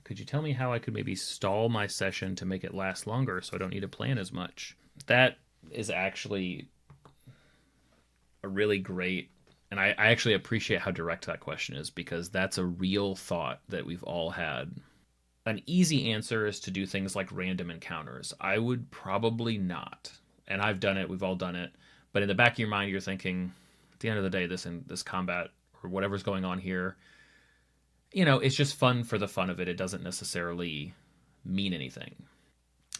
Could you tell me how I could maybe stall my session to make it last longer so I don't need to plan as much? That is actually a really great, and I actually appreciate how direct that question is, because that's a real thought that we've all had. An easy answer is to do things like random encounters. I would probably not. And I've done it, we've all done it. But in the back of your mind, you're thinking, at the end of the day, this combat or whatever's going on here, it's just fun for the fun of it. It doesn't necessarily mean anything.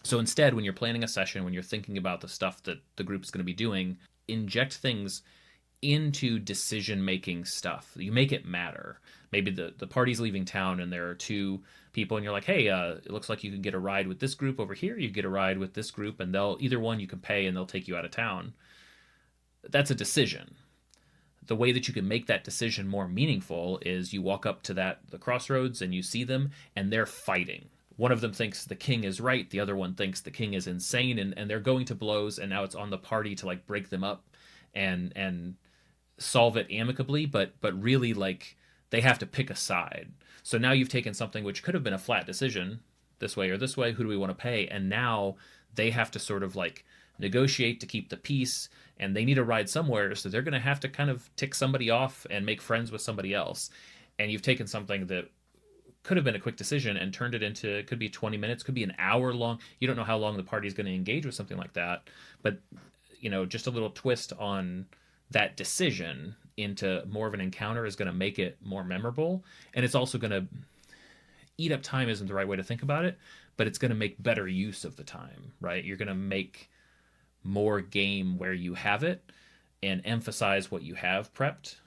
So instead, when you're planning a session, when you're thinking about the stuff that the group's going to be doing, inject things into decision making stuff. You make it matter. Maybe the party's leaving town and there are two people, and you're like, hey, it looks like you can get a ride with this group over here. You get a ride with this group, and they'll either one you can pay and they'll take you out of town. That's a decision. The way that you can make that decision more meaningful is you walk up to the crossroads and you see them and they're fighting. One of them thinks the king is right, the other one thinks the king is insane, and they're going to blows, and now it's on the party to like break them up and solve it amicably, but really like they have to pick a side. So now you've taken something which could have been a flat decision, this way or this way, who do we want to pay? And now they have to sort of like negotiate to keep the peace, and they need a ride somewhere, so they're going to have to kind of tick somebody off and make friends with somebody else. And you've taken something that could have been a quick decision and turned it into, it could be 20 minutes, could be an hour long. You don't know how long the party is going to engage with something like that, but just a little twist on that decision into more of an encounter is going to make it more memorable. And it's also going to eat up time, isn't the right way to think about it, but it's going to make better use of the time, right? You're going to make more game where you have it and emphasize what you have prepped